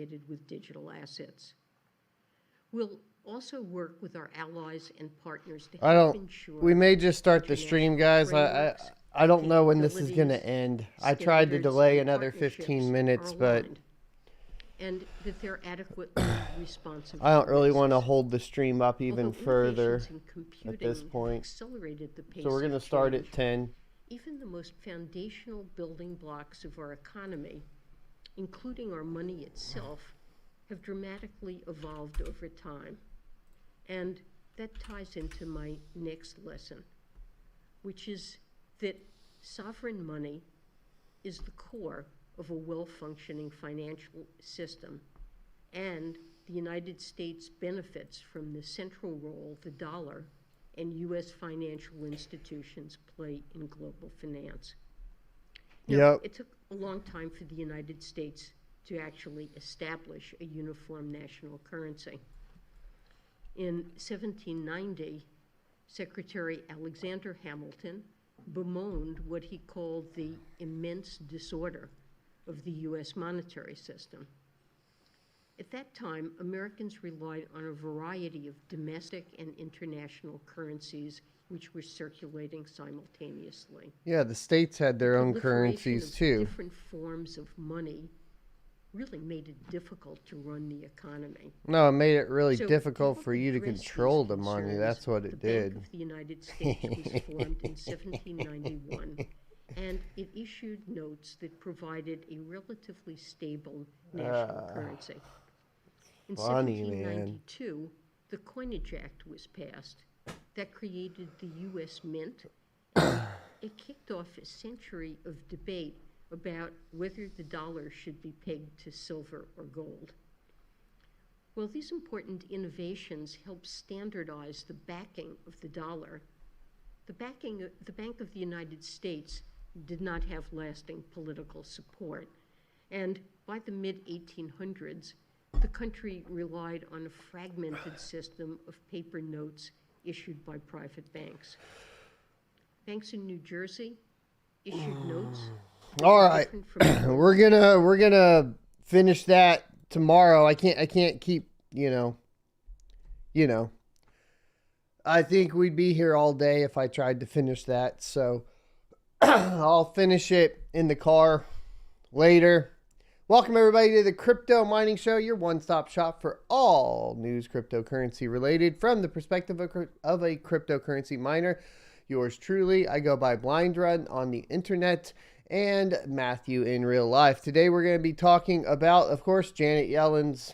associated with digital assets. We'll also work with our allies and partners to help ensure. We may just start the stream, guys. I don't know when this is going to end. I tried to delay another 15 minutes, but and that they're adequately responsive. I don't really want to hold the stream up even further at this point. So we're going to start at 10. Even the most foundational building blocks of our economy, including our money itself, have dramatically evolved over time. And that ties into my next lesson, which is that sovereign money is the core of a well-functioning financial system, and the United States benefits from the central role the dollar and U.S. financial institutions play in global finance. Now, it took a long time for the United States to actually establish a uniform national currency. In 1790, Secretary Alexander Hamilton bemoaned what he called the immense disorder of the U.S. monetary system. At that time, Americans relied on a variety of domestic and international currencies which were circulating simultaneously. Yeah, the states had their own currencies too. Different forms of money really made it difficult to run the economy. No, it made it really difficult for you to control the money. That's what it did. The Bank of the United States was formed in 1791, and it issued notes that provided a relatively stable national currency. In 1792, the Coinage Act was passed that created the U.S. Mint. It kicked off a century of debate about whether the dollar should be pegged to silver or gold. While these important innovations helped standardize the backing of the dollar, the Bank of the United States did not have lasting political support, and by the mid-1800s, the country relied on a fragmented system of paper notes issued by private banks. Banks in New Jersey issued notes. All right, we're gonna finish that tomorrow. I can't keep, you know. I think we'd be here all day if I tried to finish that. So I'll finish it in the car later. Welcome everybody to the Crypto Mining Show, your one-stop shop for all news cryptocurrency related from the perspective of a cryptocurrency miner. Yours truly. I go by Blind Run on the internet and Matthew in real life. Today we're going to be talking about, of course, Janet Yellen's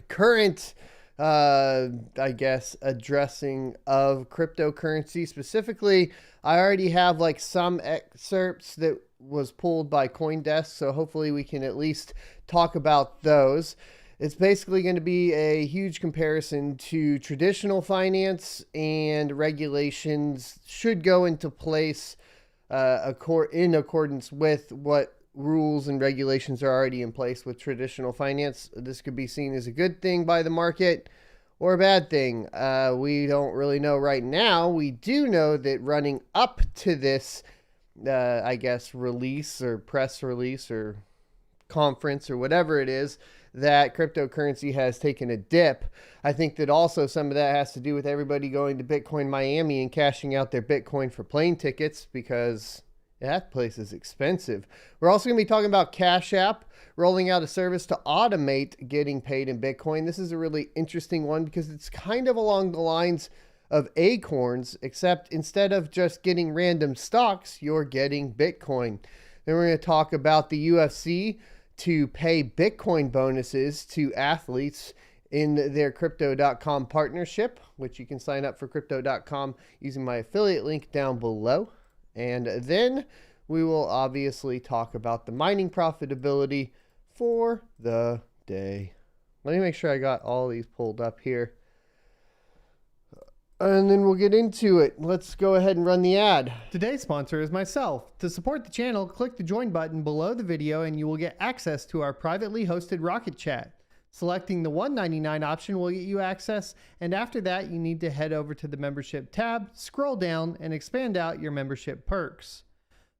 current, I guess, addressing of cryptocurrency. Specifically, I already have like some excerpts that was pulled by CoinDesk, so hopefully we can at least talk about those. It's basically going to be a huge comparison to traditional finance, and regulations should go into place in accordance with what rules and regulations are already in place with traditional finance. This could be seen as a good thing by the market or a bad thing. We don't really know right now. We do know that running up to this, I guess, release or press release or conference or whatever it is, that cryptocurrency has taken a dip. I think that also some of that has to do with everybody going to Bitcoin Miami and cashing out their Bitcoin for plane tickets, because that place is expensive. We're also going to be talking about Cash App rolling out a service to automate getting paid in Bitcoin. This is a really interesting one because it's kind of along the lines of Acorns, except instead of just getting random stocks, you're getting Bitcoin. Then we're going to talk about the UFC to pay Bitcoin bonuses to athletes in their Crypto.com partnership, which you can sign up for Crypto.com using my affiliate link down below. And then we will obviously talk about the mining profitability for the day. Let me make sure I got all these pulled up here. And then we'll get into it. Let's go ahead and run the ad. Today's sponsor is myself. To support the channel, click the join button below the video and you will get access to our privately hosted Rocket Chat. Selecting the $1.99 option will get you access, and after that you need to head over to the membership tab, scroll down, and expand out your membership perks.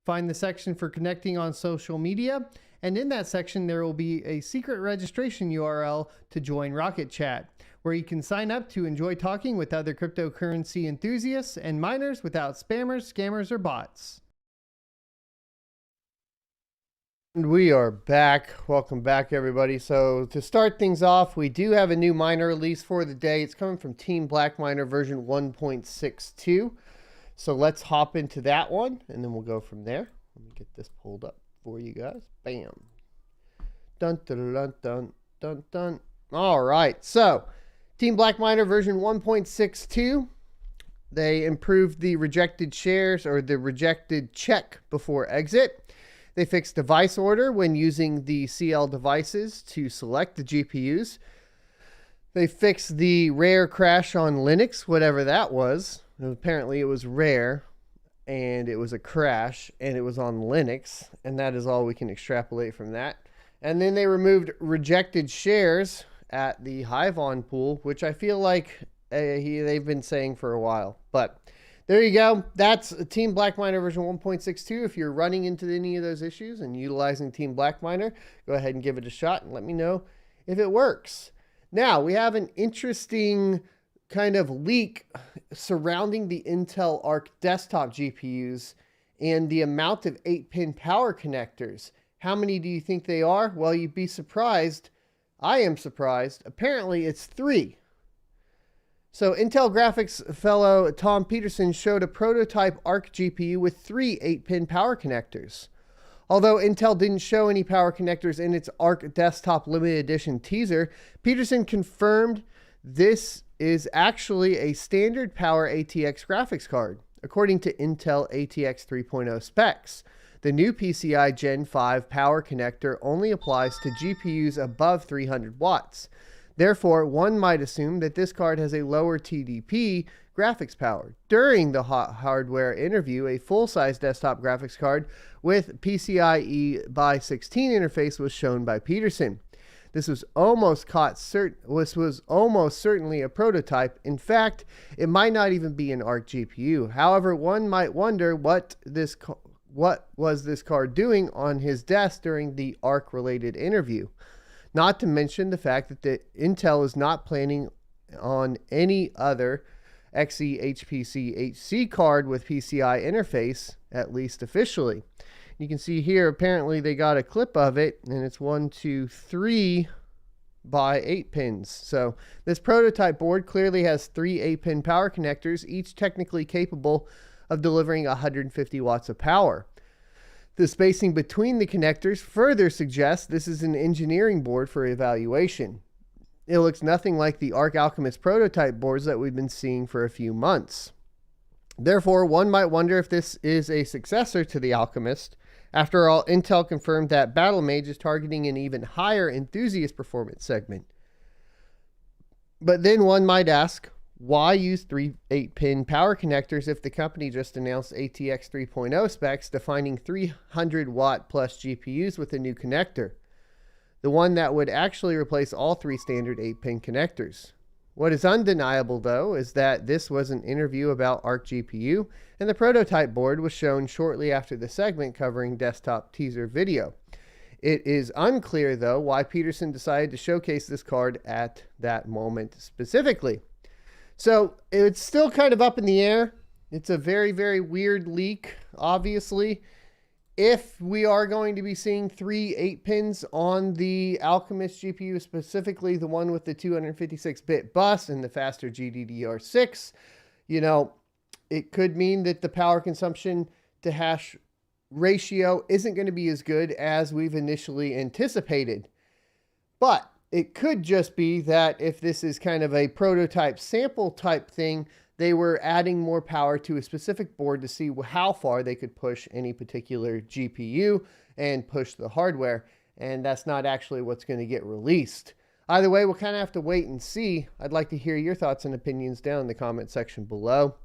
find the section for connecting on social media. And in that section, there will be a secret registration URL to join Rocket Chat, where you can sign up to enjoy talking with other cryptocurrency enthusiasts and miners without spammers, scammers, or bots. And we are back. Welcome back, everybody. So to start things off, we do have a new miner release for the day. It's coming from Team Black Miner version 1.62. So let's hop into that one, and then we'll go from there. Let me get this pulled up for you guys. Bam. Dun, dun, dun, dun, dun, dun. All right. So Team Black Miner version 1.62. They improved the rejected shares or the rejected check before exit. They fixed device order when using the CL devices to select the GPUs. They fixed the rare crash on Linux, whatever that was. Apparently it was rare, and it was a crash, and it was on Linux, and that is all we can extrapolate from that. And then they removed rejected shares at the Hivon pool, which I feel like they've been saying for a while. But there you go. That's Team Black Miner version 1.62. If you're running into any of those issues and utilizing Team Black Miner, go ahead and give it a shot and let me know if it works. Now, we have an interesting kind of leak surrounding the Intel Arc desktop GPUs and the amount of 8-pin power connectors. How many do you think they are? Well, you'd be surprised. I am surprised. Apparently, it's 3. So Intel Graphics fellow Tom Peterson showed a prototype Arc GPU with 3 8-pin power connectors. Although Intel didn't show any power connectors in its Arc Desktop Limited Edition teaser, Peterson confirmed this is actually a standard power ATX graphics card, according to Intel ATX 3.0 specs. The new PCI Gen 5 power connector only applies to GPUs above 300 watts. Therefore, one might assume that this card has a lower TDP graphics power. During the hardware interview, a full-size desktop graphics card with PCIe by 16 interface was shown by Peterson. This was almost certainly a prototype. In fact, it might not even be an Arc GPU. However, one might wonder what was this card doing on his desk during the Arc-related interview. Not to mention the fact that Intel is not planning on any other XE HPC card with PCI interface, at least officially. You can see here, apparently they got a clip of it, and it's 1, 2, 3 by 8 pins. So this prototype board clearly has 3 8-pin power connectors, each technically capable of delivering 150 watts of power. The spacing between the connectors further suggests this is an engineering board for evaluation. It looks nothing like the Arc Alchemist prototype boards that we've been seeing for a few months. Therefore, one might wonder if this is a successor to the Alchemist. After all, Intel confirmed that Battlemage is targeting an even higher enthusiast performance segment. But then one might ask, why use 3 8-pin power connectors if the company just announced ATX 3.0 specs defining 300 watt plus GPUs with a new connector? The one that would actually replace all 3 standard 8-pin connectors. What is undeniable, though, is that this was an interview about Arc GPU, and the prototype board was shown shortly after the segment covering desktop teaser video. It is unclear, though, why Peterson decided to showcase this card at that moment specifically. So it's still kind of up in the air. It's a very, very weird leak, obviously. If we are going to be seeing 3 8-pins on the Alchemist GPU, specifically the one with the 256-bit bus and the faster GDDR6, it could mean that the power consumption to hash ratio isn't going to be as good as we've initially anticipated. But it could just be that if this is kind of a prototype sample type thing, they were adding more power to a specific board to see how far they could push any particular GPU and push the hardware. And that's not actually what's going to get released. Either way, we'll kind of have to wait and see. I'd like to hear your thoughts and opinions down in the comment section below.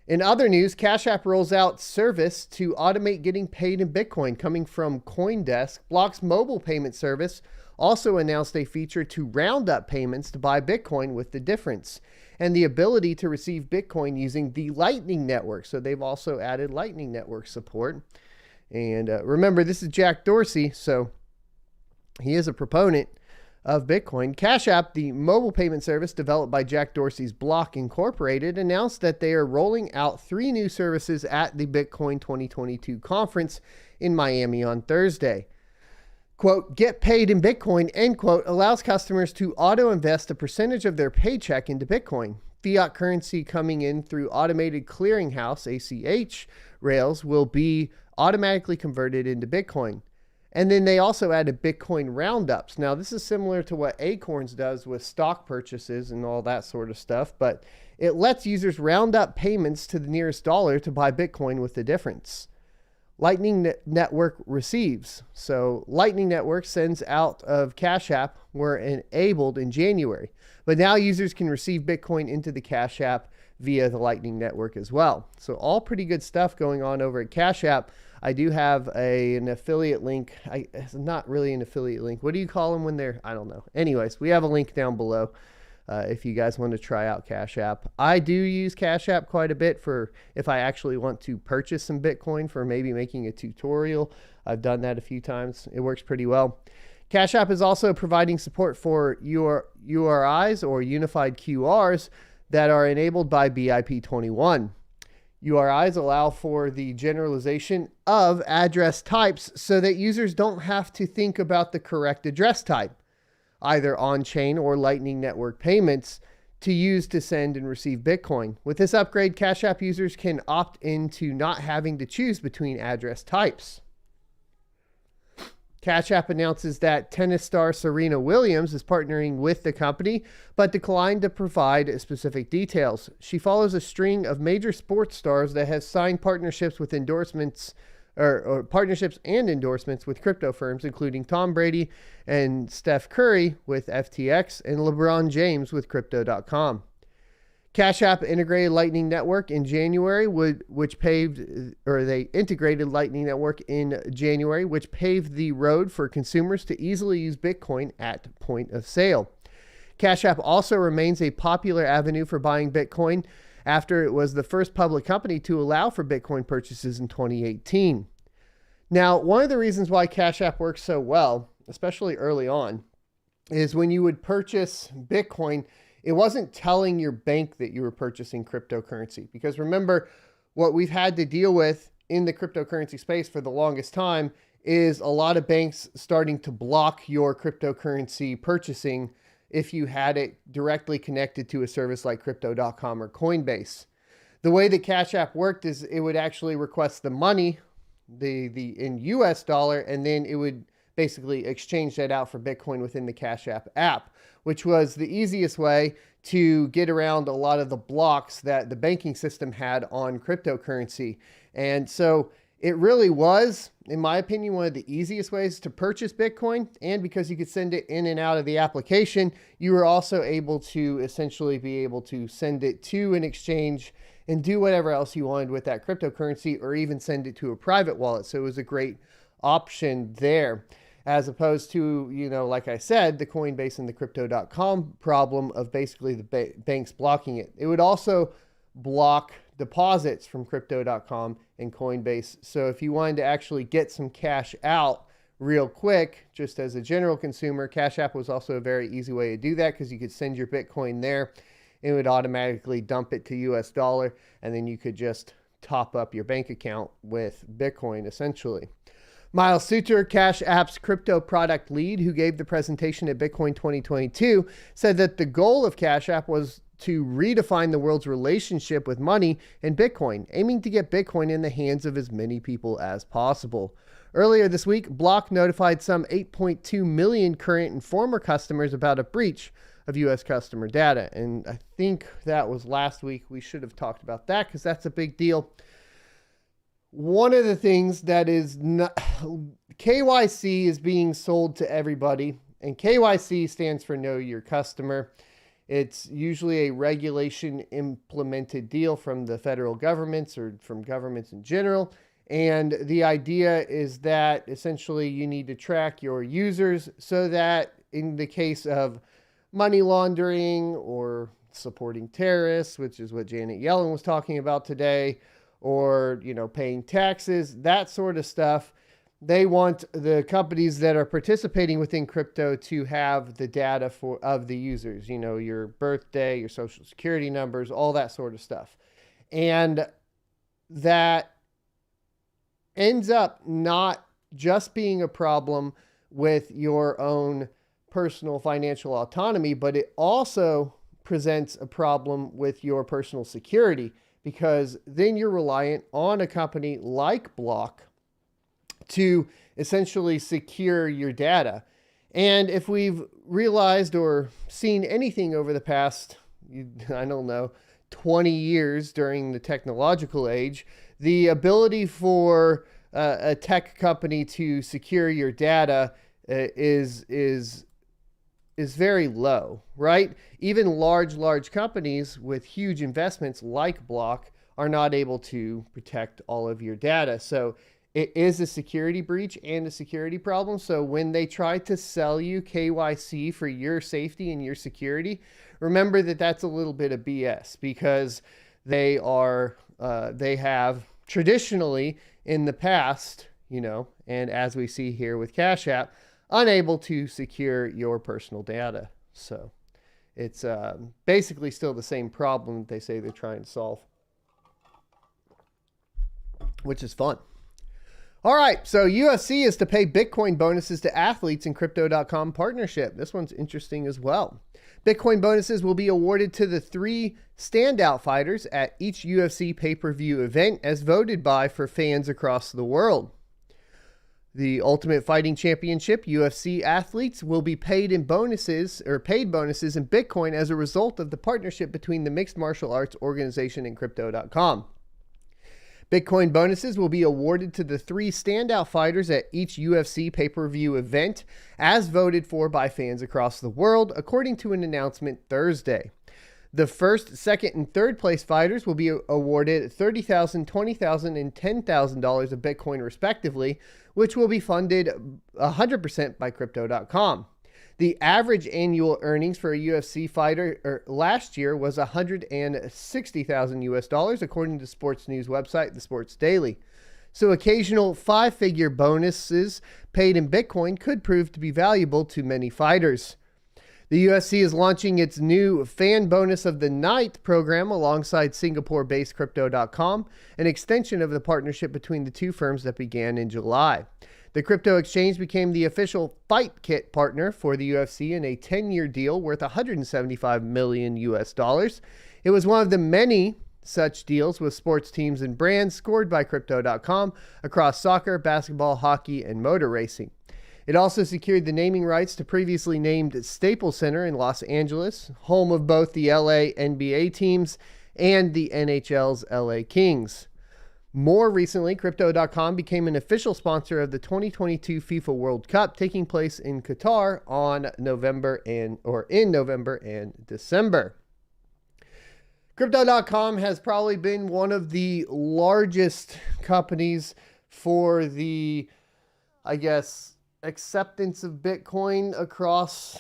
In other news, Cash App rolls out service to automate getting paid in Bitcoin coming from CoinDesk. Block's mobile payment service also announced a feature to round up payments to buy Bitcoin with the difference and the ability to receive Bitcoin using the Lightning Network. So they've also added Lightning Network support. And remember, this is Jack Dorsey, so he is a proponent of Bitcoin. Cash App, the mobile payment service developed by Jack Dorsey's Block Incorporated, announced that they are rolling out 3 new services at the Bitcoin 2022 conference in Miami on Thursday. Quote, get paid in Bitcoin, end quote, allows customers to auto-invest a percentage of their paycheck into Bitcoin. Fiat currency coming in through automated clearinghouse, ACH, rails will be automatically converted into Bitcoin. And then they also added Bitcoin roundups. Now, this is similar to what Acorns does with stock purchases and all that sort of stuff, but it lets users round up payments to the nearest dollar to buy Bitcoin with the difference. Lightning Network receives. So Lightning Network sends out of Cash App were enabled in January, but now users can receive Bitcoin into the Cash App via the Lightning Network as well. So all pretty good stuff going on over at Cash App. I do have an affiliate link. It's not really an affiliate link. What do you call them when they're, I don't know. Anyways, we have a link down below if you guys want to try out Cash App. I do use Cash App quite a bit for if I actually want to purchase some Bitcoin for maybe making a tutorial. I've done that a few times. It works pretty well. Cash App is also providing support for URIs or unified QRs that are enabled by BIP21. URIs allow for the generalization of address types so that users don't have to think about the correct address type, either on-chain or Lightning Network payments, to use to send and receive Bitcoin. With this upgrade, Cash App users can opt into not having to choose between address types. Cash App announces that tennis star Serena Williams is partnering with the company, but declined to provide specific details. She follows a string of major sports stars that has signed partnerships with endorsements or partnerships and endorsements with crypto firms, including Tom Brady and Steph Curry with FTX and LeBron James with Crypto.com. Cash App integrated Lightning Network in January, they integrated Lightning Network in January, which paved the road for consumers to easily use Bitcoin at point of sale. Cash App also remains a popular avenue for buying Bitcoin after it was the first public company to allow for Bitcoin purchases in 2018. Now, one of the reasons why Cash App works so well, especially early on, is when you would purchase Bitcoin, it wasn't telling your bank that you were purchasing cryptocurrency. Because remember, what we've had to deal with in the cryptocurrency space for the longest time is a lot of banks starting to block your cryptocurrency purchasing if you had it directly connected to a service like Crypto.com or Coinbase. The way that Cash App worked is it would actually request the money, in US dollar, and then it would basically exchange that out for Bitcoin within the Cash app, which was the easiest way to get around a lot of the blocks that the banking system had on cryptocurrency. And so it really was, in my opinion, one of the easiest ways to purchase Bitcoin. And because you could send it in and out of the application, you were also able to essentially be able to send it to an exchange and do whatever else you wanted with that cryptocurrency, or even send it to a private wallet. So it was a great option there, as opposed to, like I said, the Coinbase and the Crypto.com problem of basically the banks blocking it. It would also block deposits from Crypto.com and Coinbase. So if you wanted to actually get some cash out real quick, just as a general consumer, Cash App was also a very easy way to do that, because you could send your Bitcoin there. It would automatically dump it to US dollar, and then you could just top up your bank account with Bitcoin, essentially. Miles Suter, Cash App's crypto product lead, who gave the presentation at Bitcoin 2022, said that the goal of Cash App was to redefine the world's relationship with money and Bitcoin, aiming to get Bitcoin in the hands of as many people as possible. Earlier this week, Block notified some 8.2 million current and former customers about a breach of U.S. customer data. And I think that was last week. We should have talked about that because that's a big deal. One of the things that is not, KYC is being sold to everybody, and KYC stands for Know Your Customer. It's usually a regulation implemented deal from the federal governments or from governments in general. And the idea is that essentially you need to track your users so that in the case of money laundering or supporting terrorists, which is what Janet Yellen was talking about today, or, paying taxes, that sort of stuff. They want the companies that are participating within crypto to have the data of the users, your birthday, your social security numbers, all that sort of stuff. And that ends up not just being a problem with your own personal financial autonomy, but it also presents a problem with your personal security, because then you're reliant on a company like Block to essentially secure your data. And if we've realized or seen anything over the past, 20 years during the technological age, the ability for a tech company to secure your data is very low, right? Even large companies with huge investments like Block are not able to protect all of your data. So it is a security breach and a security problem. So when they try to sell you KYC for your safety and your security, remember that that's a little bit of BS, because they have traditionally in the past, and as we see here with Cash App, unable to secure your personal data. So it's basically still the same problem that they say they're trying to solve, which is fun. All right, so UFC is to pay Bitcoin bonuses to athletes in Crypto.com partnership. This one's interesting as well. Bitcoin bonuses will be awarded to the 3 standout fighters at each UFC pay-per-view event, as voted by for fans across the world. The Ultimate Fighting Championship UFC athletes will be paid bonuses in Bitcoin as a result of the partnership between the Mixed Martial Arts Organization and Crypto.com. Bitcoin bonuses will be awarded to the 3 standout fighters at each UFC pay-per-view event, as voted for by fans across the world, according to an announcement Thursday. The first, second, and third place fighters will be awarded $30,000, $20,000, and $10,000 of Bitcoin respectively, which will be funded 100% by Crypto.com. The average annual earnings for a UFC fighter last year was $160,000 according to sports news website The Sports Daily. So occasional 5-figure bonuses paid in Bitcoin could prove to be valuable to many fighters. The UFC is launching its new Fan Bonus of the Night program alongside Singapore-based Crypto.com, an extension of the partnership between the two firms that began in July. The crypto exchange became the official fight kit partner for the UFC in a 10-year deal worth $175 million US. It was one of the many such deals with sports teams and brands scored by Crypto.com across soccer, basketball, hockey, and motor racing. It also secured the naming rights to previously named Staples Center in Los Angeles, home of both the LA NBA teams and the NHL's LA Kings. More recently, Crypto.com became an official sponsor of the 2022 FIFA World Cup, taking place in Qatar in November and December. Crypto.com has probably been one of the largest companies for the, acceptance of Bitcoin across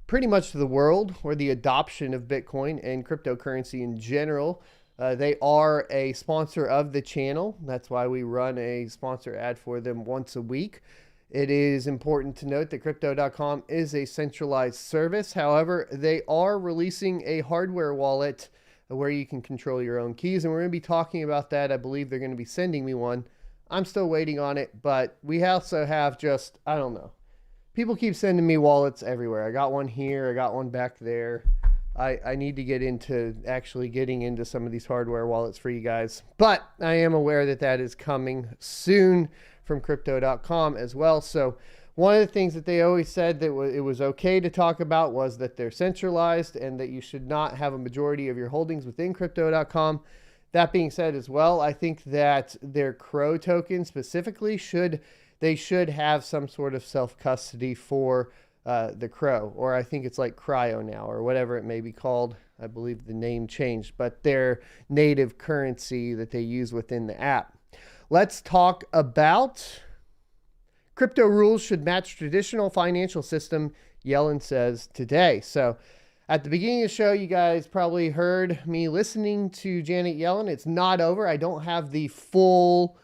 pretty much the world, or the adoption of Bitcoin and cryptocurrency in general. They are a sponsor of the channel. That's why we run a sponsor ad for them once a week. It is important to note that Crypto.com is a centralized service. However, they are releasing a hardware wallet where you can control your own keys, and we're going to be talking about that. I believe they're going to be sending me one. I'm still waiting on it, but we also have people keep sending me wallets everywhere. I got one here. I got one back there. I need to get into actually getting into some of these hardware wallets for you guys. But I am aware that that is coming soon from Crypto.com as well. So one of the things that they always said that it was okay to talk about was that they're centralized and that you should not have a majority of your holdings within Crypto.com. That being said as well, I think that their Crow token specifically should have some sort of self-custody for the Crow, or I think it's like Cryo now, or whatever it may be called. I believe the name changed, but their native currency that they use within the app. Let's talk about crypto rules should match traditional financial system, Yellen says today. So At the beginning of the show, you guys probably heard me listening to Janet Yellen. It's not over. I don't have the full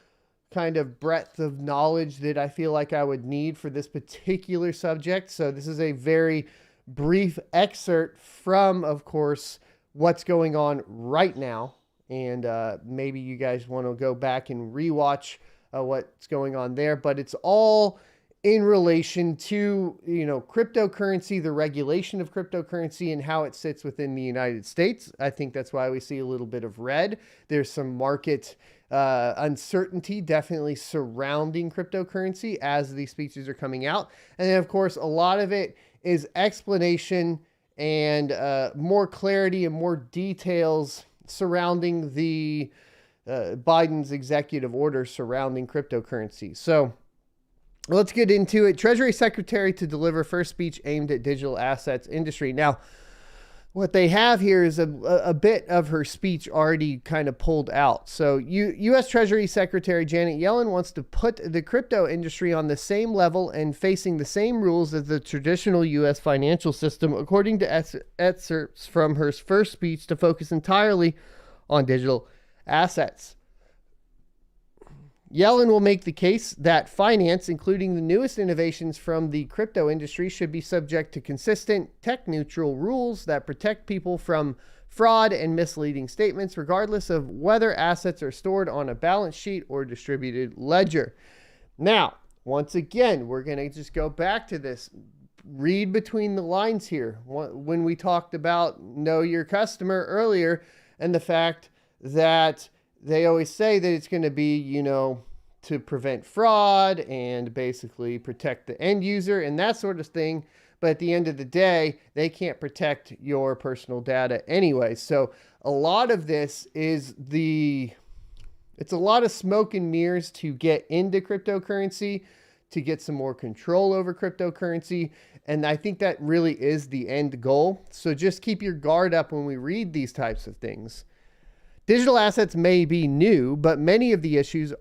kind of breadth of knowledge that I feel like I would need for this particular subject. So this is a very brief excerpt from, of course, what's going on right now. And maybe you guys want to go back and rewatch what's going on there. But it's all in relation to, cryptocurrency, the regulation of cryptocurrency and how it sits within the United States. I think that's why we see a little bit of red. There's some market uncertainty definitely surrounding cryptocurrency as these speeches are coming out. And then, of course, a lot of it is explanation and more clarity and more details surrounding the Biden's executive order surrounding cryptocurrency. So let's get into it. Treasury Secretary to deliver first speech aimed at digital assets industry. Now, what they have here is a bit of her speech already kind of pulled out. So U.S. Treasury Secretary Janet Yellen wants to put the crypto industry on the same level and facing the same rules as the traditional U.S. financial system, according to excerpts from her first speech, to focus entirely on digital assets. Yellen will make the case that finance, including the newest innovations from the crypto industry, should be subject to consistent, tech-neutral rules that protect people from fraud and misleading statements, regardless of whether assets are stored on a balance sheet or distributed ledger. Now, once again, we're going to just go back to this. Read between the lines here. When we talked about know your customer earlier and the fact that they always say that it's going to be, to prevent fraud and basically protect the end user and that sort of thing. But at the end of the day, they can't protect your personal data anyway. So a lot of this is it's a lot of smoke and mirrors to get into cryptocurrency, to get some more control over cryptocurrency. And I think that really is the end goal. So just keep your guard up when we read these types of things. Digital assets may be new, but many of the issues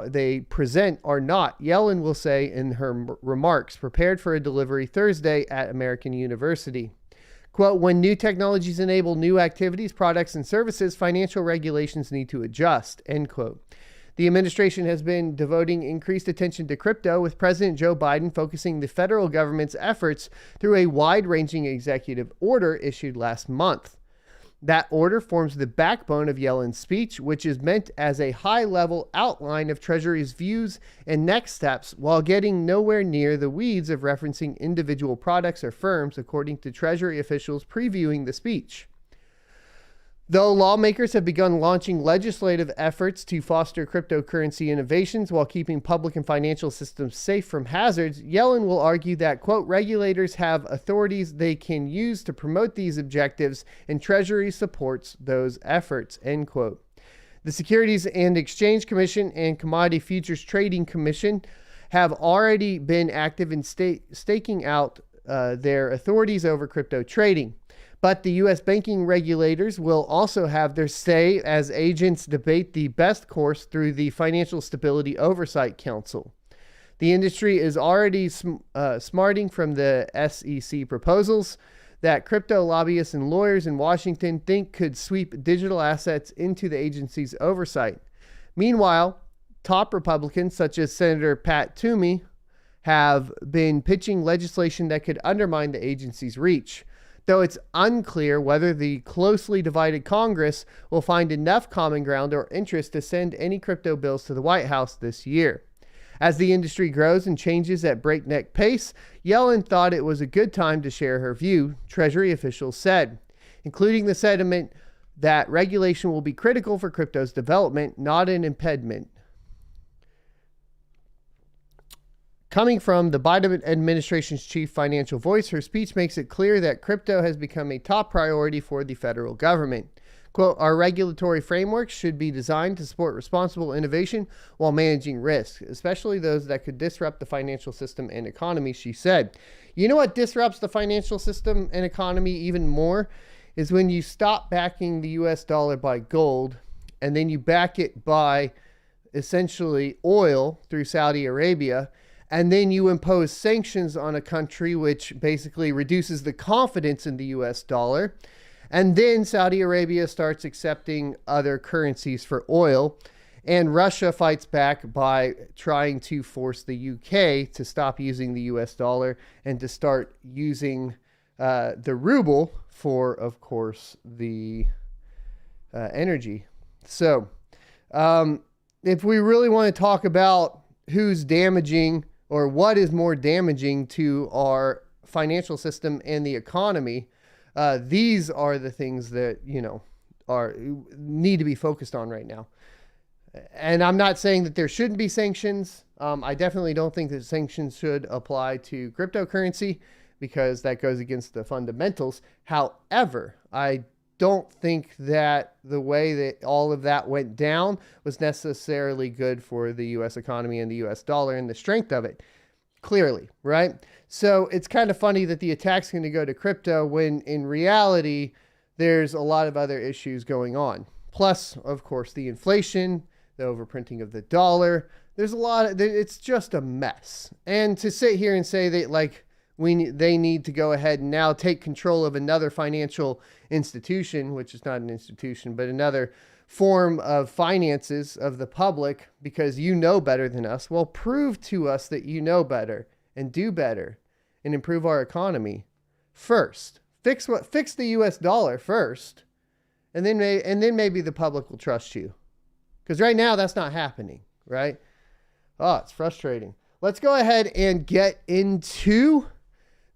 they present are not, Yellen will say in her remarks prepared for a delivery Thursday at American University. Quote, when new technologies enable new activities, products, and services, financial regulations need to adjust, end quote. The administration has been devoting increased attention to crypto, with President Joe Biden focusing the federal government's efforts through a wide-ranging executive order issued last month. That order forms the backbone of Yellen's speech, which is meant as a high-level outline of Treasury's views and next steps, while getting nowhere near the weeds of referencing individual products or firms, according to Treasury officials previewing the speech. Though lawmakers have begun launching legislative efforts to foster cryptocurrency innovations while keeping public and financial systems safe from hazards, Yellen will argue that, quote, regulators have authorities they can use to promote these objectives, and Treasury supports those efforts, end quote. The Securities and Exchange Commission and Commodity Futures Trading Commission have already been active in staking out their authorities over crypto trading. But the U.S. banking regulators will also have their say as agents debate the best course through the Financial Stability Oversight Council. The industry is already smarting from the SEC proposals that crypto lobbyists and lawyers in Washington think could sweep digital assets into the agency's oversight. Meanwhile, top Republicans such as Senator Pat Toomey have been pitching legislation that could undermine the agency's reach, though it's unclear whether the closely divided Congress will find enough common ground or interest to send any crypto bills to the White House this year. As the industry grows and changes at breakneck pace, Yellen thought it was a good time to share her view, Treasury officials said, including the sentiment that regulation will be critical for crypto's development, not an impediment. Coming from the Biden administration's chief financial voice, her speech makes it clear that crypto has become a top priority for the federal government. Quote, our regulatory frameworks should be designed to support responsible innovation while managing risk, especially those that could disrupt the financial system and economy, she said. You know what disrupts the financial system and economy even more is when you stop backing the US dollar by gold and then you back it by essentially oil through Saudi Arabia. and then you impose sanctions on a country, which basically reduces the confidence in the US dollar. And then Saudi Arabia starts accepting other currencies for oil. And Russia fights back by trying to force the UK to stop using the US dollar and to start using the ruble for, of course, the energy. So if we really want to talk about who's damaging or what is more damaging to our financial system and the economy, these are the things that, need to be focused on right now. And I'm not saying that there shouldn't be sanctions. I definitely don't think that sanctions should apply to cryptocurrency because that goes against the fundamentals. However, I don't think that the way that all of that went down was necessarily good for the U.S. economy and the U.S. dollar and the strength of it, clearly, right? So it's kind of funny that the attack's going to go to crypto when in reality, there's a lot of other issues going on. Plus, of course, the inflation, the overprinting of the dollar. There's a lot it's just a mess. And to sit here and say that they need to go ahead and now take control of another financial institution, which is not an institution, but another form of finances of the public because you know better than us. Well, prove to us that you know better and do better and improve our economy first. Fix the US dollar first, and then maybe the public will trust you. Because right now that's not happening, right? Oh, it's frustrating. Let's go ahead and get into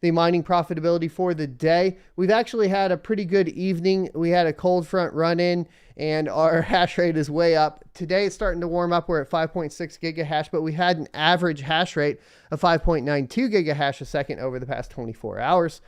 the mining profitability for the day. We've actually had a pretty good evening. We had a cold front run in and our hash rate is way up. Today it's starting to warm up. We're at 5.6 gigahash, but we had an average hash rate of 5.92 gigahash a second over the past 24 hours.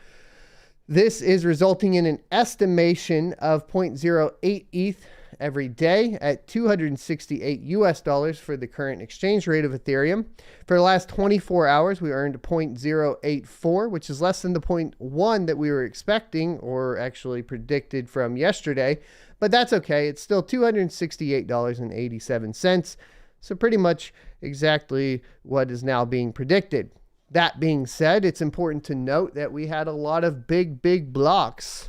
This is resulting in an estimation of 0.08 ETH every day at $268 for the current exchange rate of Ethereum. For the last 24 hours, we earned 0.084, which is less than the 0.1 that we were expecting or actually predicted from yesterday. But that's okay. It's still $268.87. So pretty much exactly what is now being predicted. That being said, it's important to note that we had a lot of big blocks,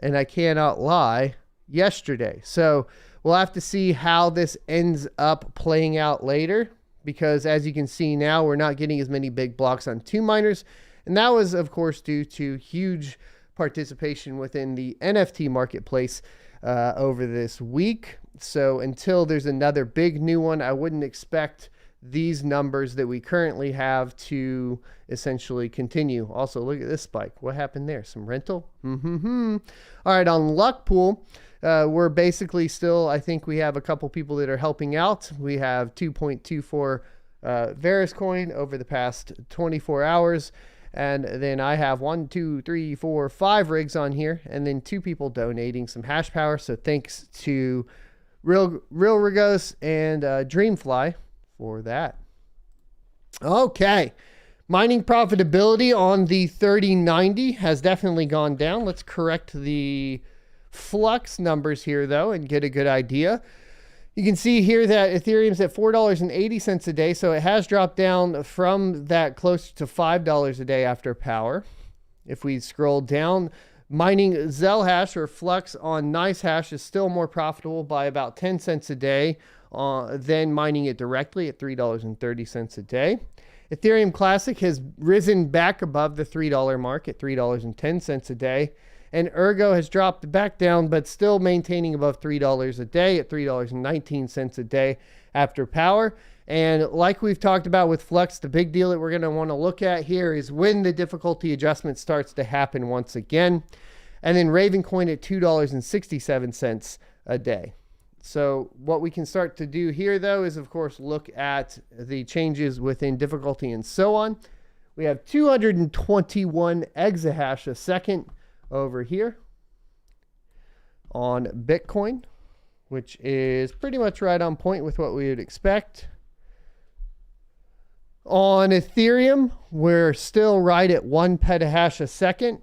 and I cannot lie, yesterday. So we'll have to see how this ends up playing out later, because as you can see now, we're not getting as many big blocks on 2 miners. And that was, of course, due to huge participation within the NFT marketplace over this week. So until there's another big new one, I wouldn't expect these numbers that we currently have to essentially continue. Also, look at this spike. What happened there? Some rental? All right, on Luck Pool, we're basically still, I think we have a couple people that are helping out. We have 2.24 Ravencoin over the past 24 hours. And then I have 1, 2, 3, 4, 5 rigs on here, and then 2 people donating some hash power. So thanks to Real Rigos and Dreamfly for that. Okay. Mining profitability on the 3090 has definitely gone down. Let's correct the flux numbers here, though, and get a good idea. You can see here that Ethereum's at $4.80 a day, so it has dropped down from that closer to $5 a day after power. If we scroll down, mining Zell hash or flux on NiceHash is still more profitable by about 10 cents a day than mining it directly at $3.30 a day. Ethereum Classic has risen back above the $3 mark at $3.10 a day. And Ergo has dropped back down, but still maintaining above $3 a day at $3.19 a day after power. And like we've talked about with Flux, the big deal that we're going to want to look at here is when the difficulty adjustment starts to happen once again. And then Ravencoin at $2.67 a day. So what we can start to do here, though, is, of course, look at the changes within difficulty and so on. We have 221 exahash a second over here on Bitcoin, which is pretty much right on point with what we would expect. On Ethereum, we're still right at 1 petahash a second.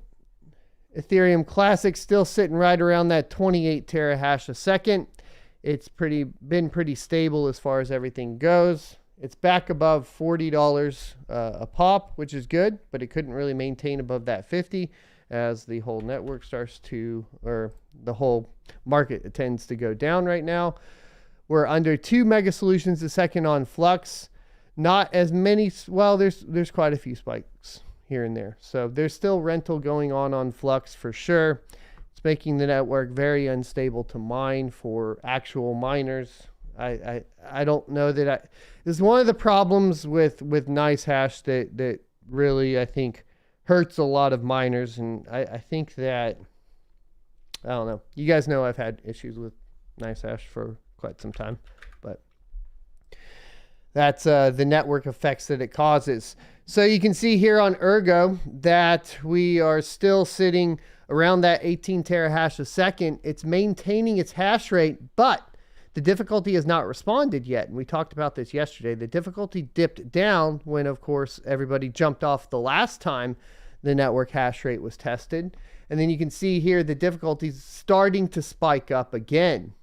Ethereum Classic still sitting right around that 28 terahash a second. It's been pretty stable as far as everything goes. It's back above $40 a pop, which is good, but it couldn't really maintain above that 50 as the whole network starts to, or the whole market tends to go down right now. We're under 2 mega solutions a second on Flux. Not as many, well, there's quite a few spikes here and there. So there's still rental going on Flux for sure. It's making the network very unstable to mine for actual miners. I don't know that this is one of the problems with Nice Hash that really, I think, hurts a lot of miners. And I think that, I don't know. You guys know I've had issues with Nice Hash for quite some time, but that's the network effects that it causes. So you can see here on Ergo that we are still sitting around that 18 terahash a second. It's maintaining its hash rate, but the difficulty has not responded yet. And we talked about this yesterday. The difficulty dipped down when, of course, everybody jumped off the last time the network hash rate was tested. And then you can see here the difficulty is starting to spike up again.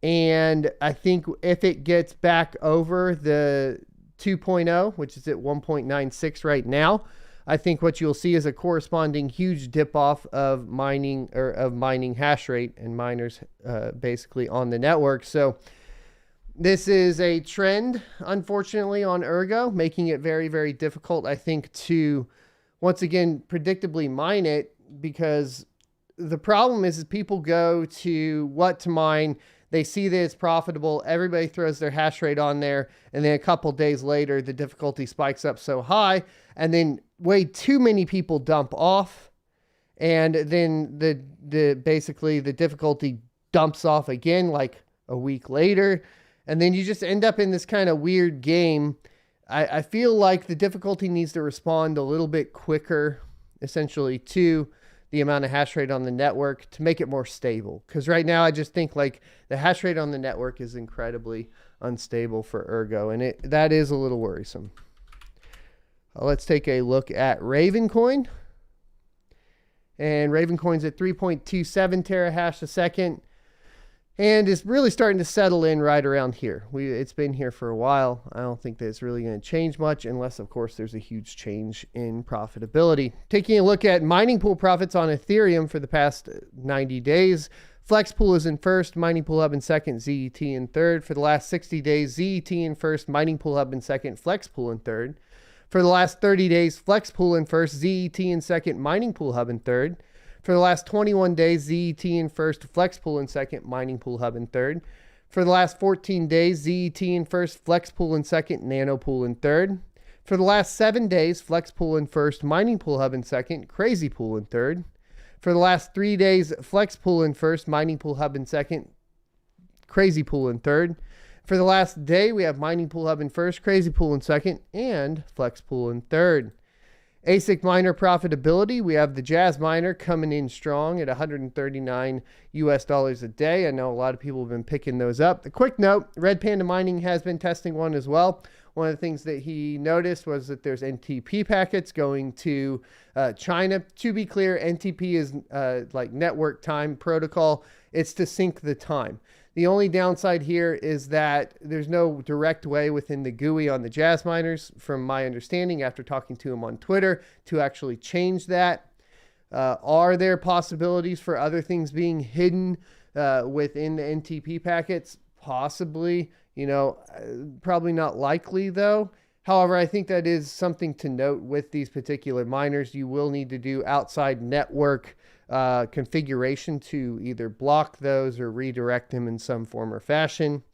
And I think if it gets back over the 2.0, which is at 1.96 right now, I think what you'll see is a corresponding huge dip off of mining hash rate and miners basically on the network. So this is a trend, unfortunately, on Ergo, making it very, very difficult, I think, to once again predictably mine it, because the problem is people go to what to mine. They see that it's profitable. Everybody throws their hash rate on there. And then a couple days later, the difficulty spikes up so high. And then way too many people dump off. And then basically the difficulty dumps off again like a week later. And then you just end up in this kind of weird game. I feel like the difficulty needs to respond a little bit quicker, essentially, to the amount of hash rate on the network to make it more stable. Because right now I just think like the hash rate on the network is incredibly unstable for Ergo, and that is a little worrisome. Let's take a look at Ravencoin. And Ravencoin's at 3.27 terahash a second. And it's really starting to settle in right around here. It's been here for a while. I don't think that it's really going to change much unless, of course, there's a huge change in profitability. Taking a look at mining pool profits on Ethereum for the past 90 days. Flexpool is in first, Mining Pool Hub in second, ZET in third. For the last 60 days, ZET in first, Mining Pool Hub in second, Flexpool in third. For the last 30 days, Flexpool in first, ZET in second, Mining Pool Hub in third. For the last 21 days, ZET in first, Flexpool in second, Mining Pool Hub in third. For the last 14 days, ZET in first, Flexpool in second, Nanopool in third. For the last 7 days, Flexpool in first, Mining Pool Hub in second, Crazy Pool in third. For the last 3 days, Flexpool in first, Mining Pool Hub in second, Crazy Pool in third. For the last day, we have Mining Pool Hub in first, Crazy Pool in second, and Flexpool in third. ASIC miner profitability, we have the Jazz miner coming in strong at $139 a day. I know a lot of people have been picking those up. A quick note, Red Panda Mining has been testing one as well. One of the things that he noticed was that there's NTP packets going to China. To be clear, NTP is like network time protocol. It's to sync the time. The only downside here is that there's no direct way within the GUI on the Jazz miners, from my understanding after talking to him on Twitter, to actually change that. Are there possibilities for other things being hidden within the NTP packets? Possibly, probably not likely though. However, I think that is something to note with these particular miners. You will need to do outside network configuration to either block those or redirect them in some form or fashion.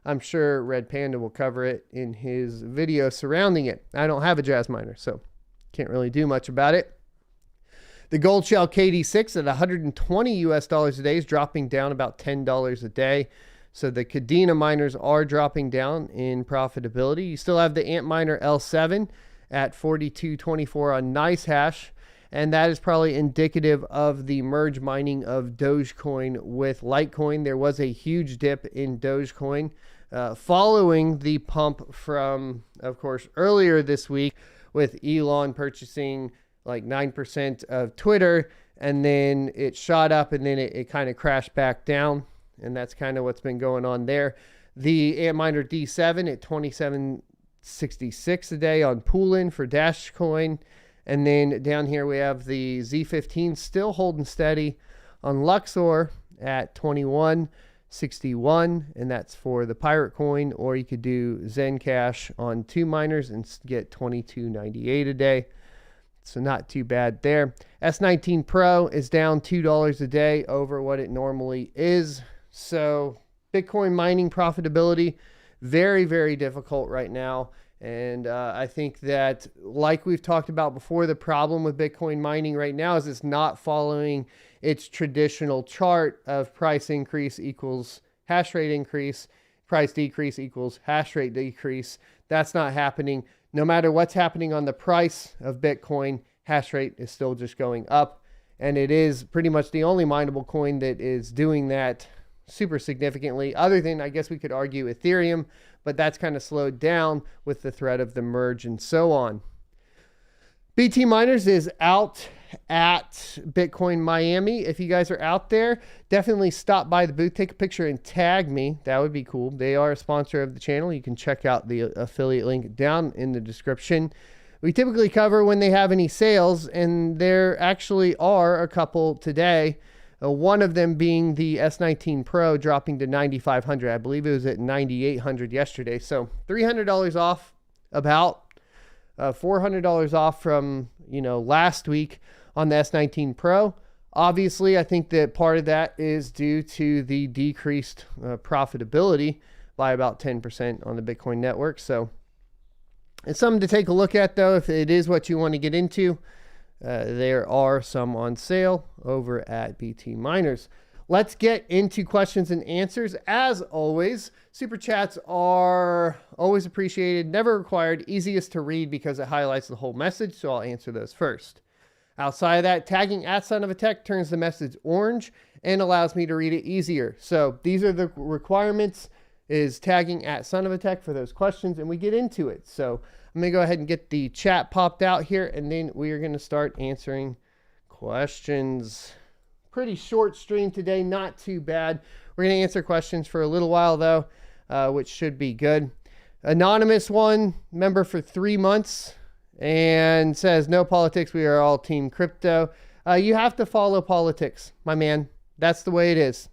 I'm sure Red Panda will cover it in his video surrounding it. I don't have a Jazz miner, so can't really do much about it. The Gold Shell KD6 at $120 a day is dropping down about $10 a day. So the Kadena miners are dropping down in profitability. You still have the Antminer L7 at 42.24 on Nice Hash. And that is probably indicative of the merge mining of Dogecoin with Litecoin. There was a huge dip in Dogecoin following the pump from, of course, earlier this week with Elon purchasing like 9% of Twitter. And then it shot up and then it kind of crashed back down. And that's kind of what's been going on there. The Antminer D7 at 27.66 a day on Poolin for Dash Coin. And then down here we have the Z15 still holding steady on Luxor at 21.61, and that's for the Pirate Coin. Or you could do Zencash on 2 miners and get 22.98 a day. So not too bad there. S19 Pro is down $2 a day over what it normally is. So Bitcoin mining profitability, very, very difficult right now. And I think that, like we've talked about before, the problem with Bitcoin mining right now is it's not following its traditional chart of price increase equals hash rate increase, price decrease equals hash rate decrease. That's not happening. No matter what's happening on the price of Bitcoin, hash rate is still just going up. And it is pretty much the only mineable coin that is doing that super significantly, other than, I guess we could argue, Ethereum, but that's kind of slowed down with the threat of the merge and so on. BT Miners is out at Bitcoin Miami. If you guys are out there, definitely stop by the booth, take a picture and tag me. That would be cool. They are a sponsor of the channel. You can check out the affiliate link down in the description. We typically cover when they have any sales, and there actually are a couple today. One of them being the S19 Pro dropping to 9,500. I believe it was at 9,800 yesterday. So $300 off, about $400 off from, last week on the S19 Pro. Obviously, I think that part of that is due to the decreased profitability by about 10% on the Bitcoin network. So it's something to take a look at, though, if it is what you want to get into. There are some on sale over at BT Miners. Let's get into questions and answers. As always, super chats are always appreciated, never required, easiest to read because it highlights the whole message, so I'll answer those first. Outside of that, tagging at Son of a Tech turns the message orange and allows me to read it easier. So these are the requirements, is tagging at Son of a Tech for those questions, and we get into it. So I'm going to go ahead and get the chat popped out here, and then we are going to start answering questions. Pretty short stream today, not too bad. We're going to answer questions for a little while, though, which should be good. Anonymous one, member for 3 months, and says, no politics, we are all team crypto. You have to follow politics, my man. That's the way it is.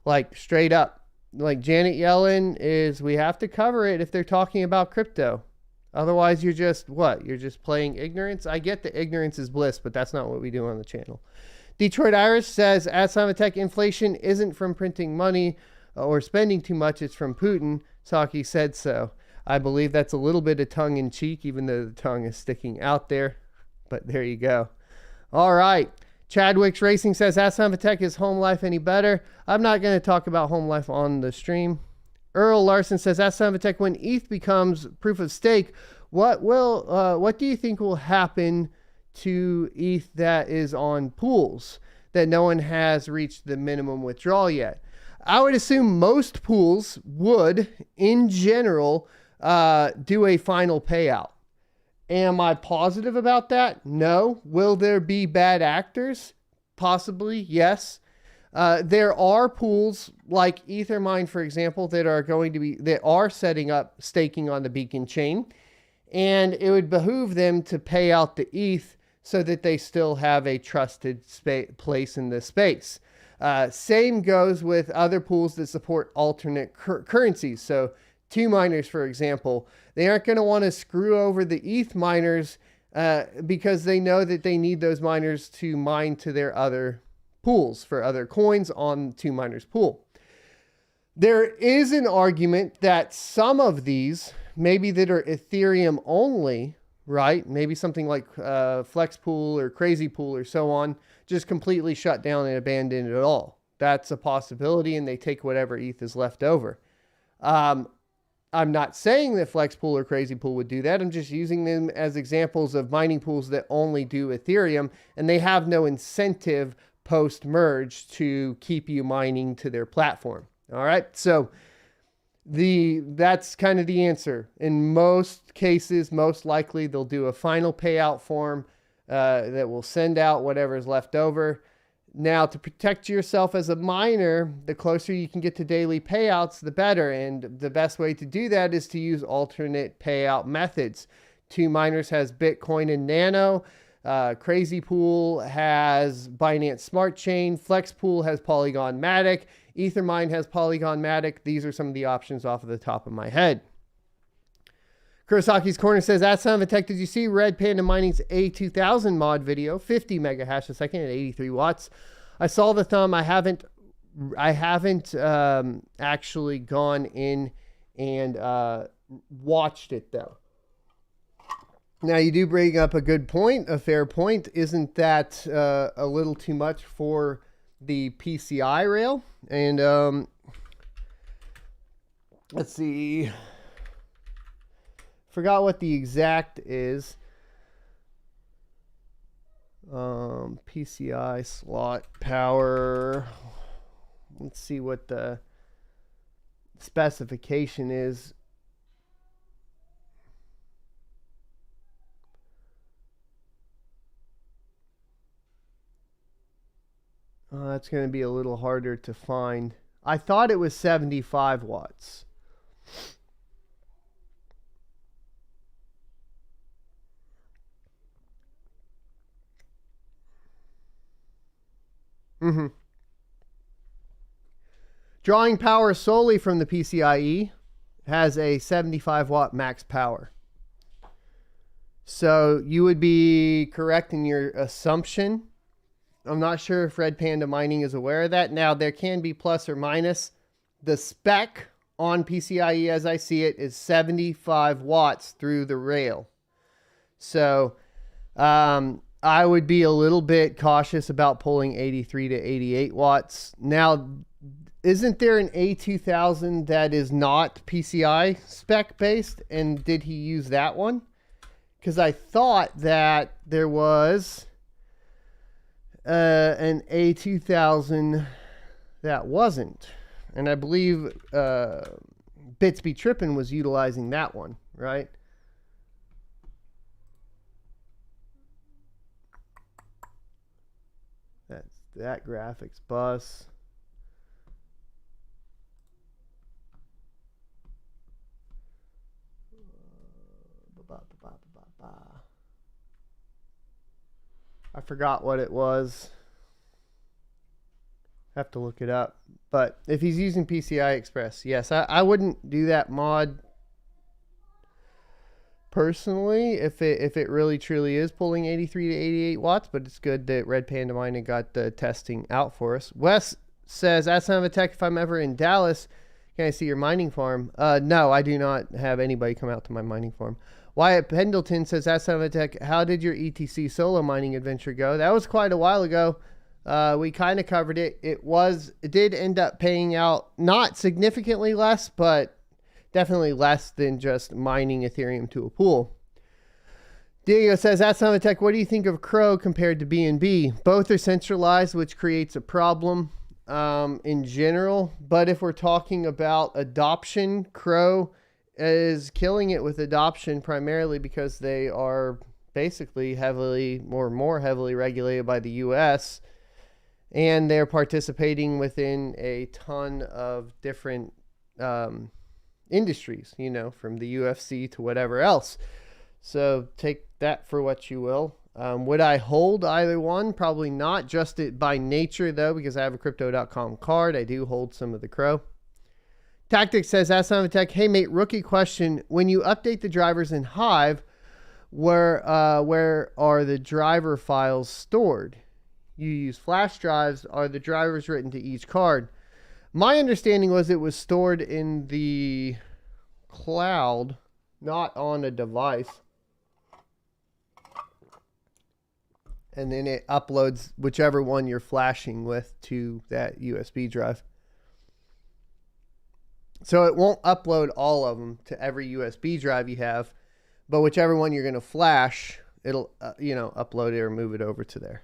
Like, straight up. Like Janet Yellen is, we have to cover it if they're talking about crypto. Otherwise, you're just, what? You're just playing ignorance? I get that ignorance is bliss, but that's not what we do on the channel. Detroit Irish says, at Simatech, inflation isn't from printing money or spending too much. It's from Putin. Psaki said so. I believe that's a little bit of tongue-in-cheek, even though the tongue is sticking out there. But there you go. All right. Chadwick's Racing says, ask Simatech, is home life any better? I'm not going to talk about home life on the stream. Earl Larson says, ask Simatech, when ETH becomes proof of stake, what do you think will happen to ETH that is on pools that no one has reached the minimum withdrawal yet? I would assume most pools would, in general, do a final payout. Am I positive about that? No. Will there be bad actors? Possibly, yes. There are pools like Ethermine, for example, that are setting up staking on the Beacon chain, and it would behoove them to pay out the ETH so that they still have a trusted place in the space. Same goes with other pools that support alternate currencies. So 2 miners, for example, they aren't going to want to screw over the ETH miners because they know that they need those miners to mine to their other pools for other coins on 2 miners pool. There is an argument that some of these, maybe that are Ethereum only, right? Maybe something like Flex Pool or Crazy Pool or so on, just completely shut down and abandon it all. That's a possibility, and they take whatever ETH is left over. I'm not saying that Flex Pool or Crazy Pool would do that. I'm just using them as examples of mining pools that only do Ethereum, and they have no incentive post-merge to keep you mining to their platform. All right, so that's kind of the answer. In most cases, most likely, they'll do a final payout form that will send out whatever is left over. Now, to protect yourself as a miner, the closer you can get to daily payouts, the better. And the best way to do that is to use alternate payout methods. 2Miners has Bitcoin and Nano. Crazy Pool has Binance Smart Chain. Flexpool has Polygon Matic. Ethermine has Polygon Matic. These are some of the options off of the top of my head. Kurosaki's Corner says, at Son of a Tech, did you see Red Panda Mining's A2000 mod video? 50 mega hash a second at 83 watts. I saw the thumb. I haven't actually gone in and watched it though. Now, you do bring up a good point, a fair point. Isn't that a little too much for the PCI rail? And let's see. Forgot what the exact is. PCI slot power. Let's see what the specification is. That's going to be a little harder to find. I thought it was 75 watts. Drawing power solely from the PCIe has a 75 watt max power. So you would be correct in your assumption. I'm not sure if Red Panda Mining is aware of that. Now, there can be plus or minus. The spec on PCIe, as I see it, is 75 watts through the rail. So I would be a little bit cautious about pulling 83 to 88 watts. Now, isn't there an A2000 that is not PCI spec based? And did he use that one? Because I thought that there was an A2000 that wasn't. And I believe Bits Be Trippin' was utilizing that one, right? That's that graphics bus. I forgot what it was. Have to look it up. But if he's using PCI Express, yes, I wouldn't do that mod personally if it really truly is pulling 83 to 88 watts. But it's good that Red Panda Mining got the testing out for us. Wes says, at Son of a Tech, if I'm ever in Dallas, can I see your mining farm? No, I do not have anybody come out to my mining farm. Wyatt Pendleton says, at Son of a Tech, how did your ETC solo mining adventure go? That was quite a while ago. We kind of covered it. It did end up paying out not significantly less, but definitely less than just mining Ethereum to a pool. Diego says, at Son of a Tech, what do you think of Crow compared to BNB? Both are centralized, which creates a problem in general. But if we're talking about adoption, Crow is killing it with adoption primarily because they are basically more heavily regulated by the US, and they're participating within a ton of different industries, you know, from the UFC to whatever else. So take that for what you will. Would I hold either one? Probably not, just it by nature though, because I have a crypto.com card. I do hold some of the Crow. Tactics says, ask Son of a Tech, hey mate, rookie question. When you update the drivers in Hive, where are the driver files stored? You use flash drives. Are the drivers written to each card? My understanding was it was stored in the cloud, not on a device. And then it uploads whichever one you're flashing with to that USB drive. So it won't upload all of them to every USB drive you have, but whichever one you're going to flash, it'll upload it or move it over to there.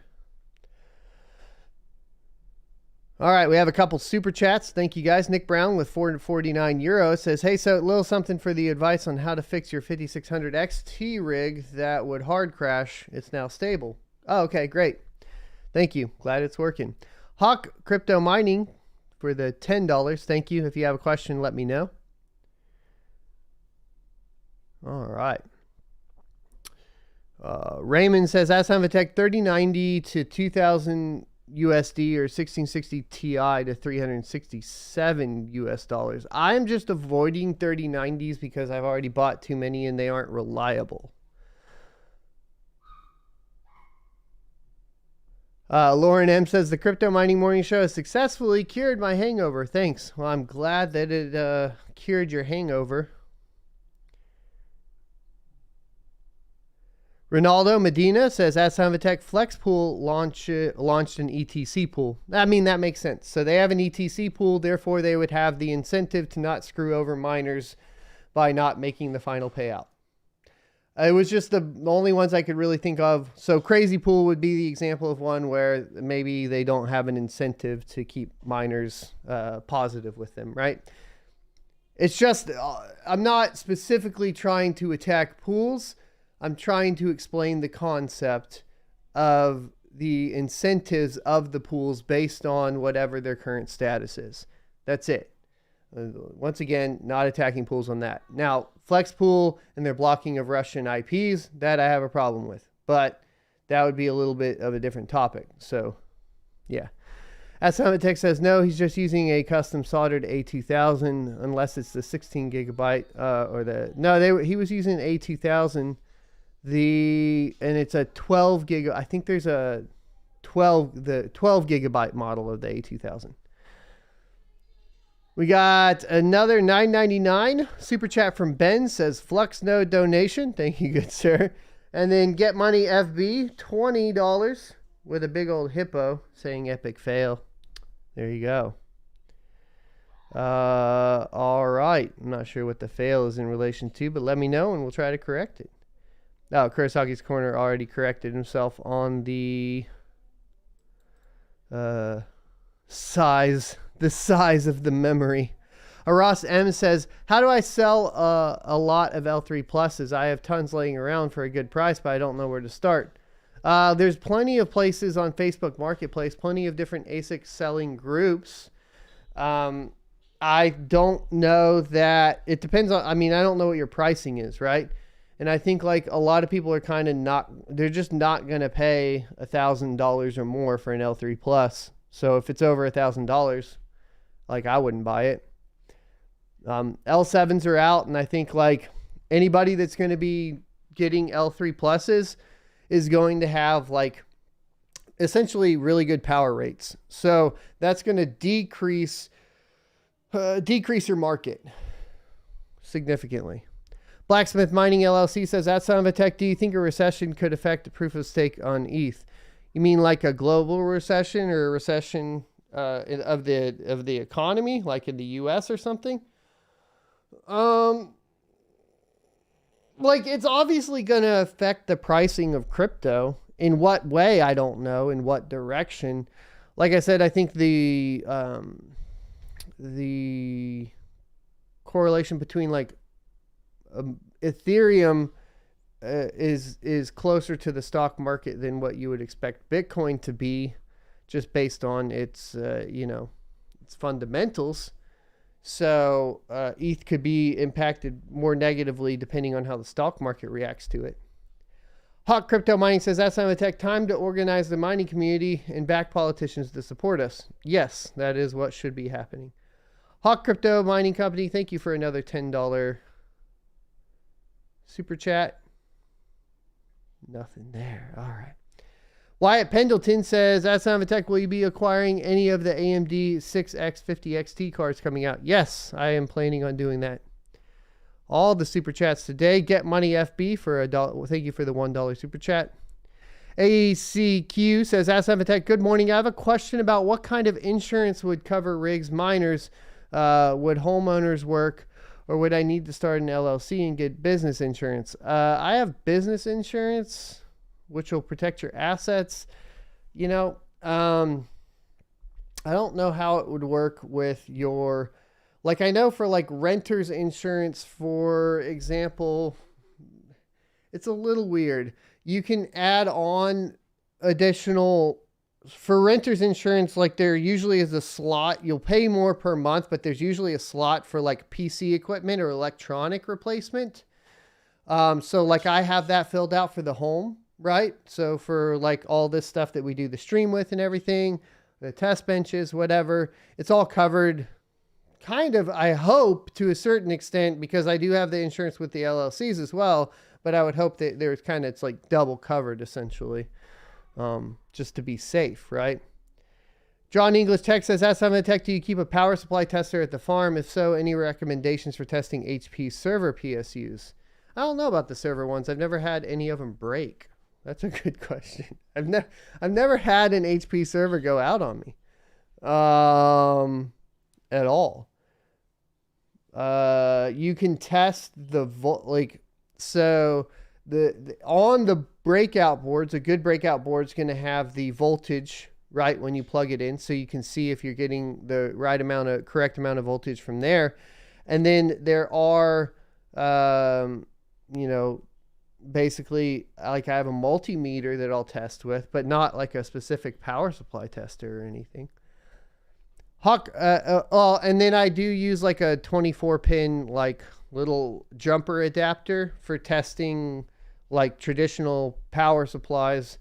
All right, we have a couple super chats. Thank you guys. Nick Brown with 449 euros says, hey, so a little something for the advice on how to fix your 5600 XT rig that would hard crash. It's now stable. Oh, okay, great. Thank you. Glad it's working. Hawk Crypto Mining for the $10. Thank you. If you have a question, let me know. All right. Raymond says, Ask Tech 3090 to 2000 USD or 1660 Ti to 367 US dollars. I'm just avoiding 3090s because I've already bought too many and they aren't reliable. Lauren M says, the Crypto Mining Morning Show has successfully cured my hangover. Thanks. Well, I'm glad that it cured your hangover. Ronaldo Medina says, at Tech Flex Pool launched an ETC pool. I mean, that makes sense. So they have an ETC pool, therefore they would have the incentive to not screw over miners by not making the final payout. It was just the only ones I could really think of. So Crazy Pool would be the example of one where maybe they don't have an incentive to keep miners positive with them, right? It's just, I'm not specifically trying to attack pools. I'm trying to explain the concept of the incentives of the pools based on whatever their current status is. That's it. Once again, not attacking pools on that. Now, Flex Pool and their blocking of Russian IPs, that I have a problem with. But that would be a little bit of a different topic. So, yeah. As Tech says, no, he's just using a custom soldered A2000, unless it's the 16 gigabyte or the... No, he was using A2000. And it's a 12 gig. I think there's a 12 gigabyte model of the A2000. We got another $9.99 super chat from Ben, says Flux Node donation. Thank you, good sir. And then Get Money FB, $20 with a big old hippo saying epic fail. There you go. All right. I'm not sure what the fail is in relation to, but let me know and we'll try to correct it. Oh, Kurosaki's Corner already corrected himself on the size of the memory. Ross M says, how do I sell a lot of L3 pluses? I have tons laying around for a good price, but I don't know where to start. There's plenty of places on Facebook Marketplace, plenty of different ASIC selling groups. I don't know that it depends on, I don't know what your pricing is, right? And I think like a lot of people are kind of they're just not going to pay $1,000 or more for an L3 Plus. So if it's over $1,000, like I wouldn't buy it. L7s are out, and I think like anybody that's going to be getting L3 Pluses is going to have like essentially really good power rates. So that's going to decrease your market significantly. Blacksmith Mining LLC says, at Son of a Tech, do you think a recession could affect the proof of stake on ETH? You mean like a global recession or a recession of the economy, like in the US or something? Like it's obviously going to affect the pricing of crypto. In what way, I don't know. In what direction? Like I said, I think the correlation between like Ethereum is closer to the stock market than what you would expect Bitcoin to be, just based on its its fundamentals. So ETH could be impacted more negatively depending on how the stock market reacts to it. Hawk Crypto Mining says, that's Son of a Tech, time to organize the mining community and back politicians to support us. Yes, that is what should be happening. Hawk Crypto Mining Company, thank you for another $10 super chat. Nothing there. All right. Wyatt Pendleton says, at Son of a Tech, will you be acquiring any of the AMD 6X50 XT cards coming out? Yes, I am planning on doing that. All the super chats today. Get Money FB for $1. Well, thank you for the $1 super chat. ACQ says, at Son of a Tech, good morning. I have a question about what kind of insurance would cover rigs miners. Would homeowners work? Or would I need to start an LLC and get business insurance? I have business insurance, which will protect your assets. I don't know how it would work with your, like I know for like renter's insurance, for example, it's a little weird. You can add on additional for renter's insurance, like there usually is a slot. You'll pay more per month, but there's usually a slot for like PC equipment or electronic replacement. So like I have that filled out for the home, right? So for like all this stuff that we do the stream with and everything, the test benches, whatever, it's all covered kind of, I hope, to a certain extent, because I do have the insurance with the LLCs as well, but I would hope that there's kind of, it's like double covered essentially, just to be safe, right? John English Tech says, ask Simon Tech, do you keep a power supply tester at the farm? If so, any recommendations for testing HP server PSUs? I don't know about the server ones. I've never had any of them break. That's a good question. I've never had an HP server go out on me, at all. You can test the so the on the breakout boards, a good breakout board is going to have the voltage right when you plug it in, so you can see if you're getting the correct amount of voltage from there. And then there are, basically, like I have a multimeter that I'll test with, but not like a specific power supply tester or anything. And then I do use like a 24 pin, like little jumper adapter for testing like traditional power supplies,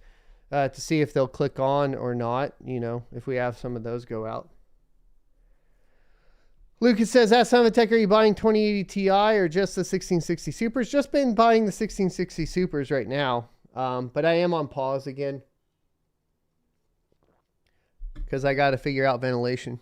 to see if they'll click on or not, if we have some of those go out. Lucas says, ask Simon Tech, are you buying 2080 Ti or just the 1660 Supers? Just been buying the 1660 Supers right now. But I am on pause again, because I got to figure out ventilation.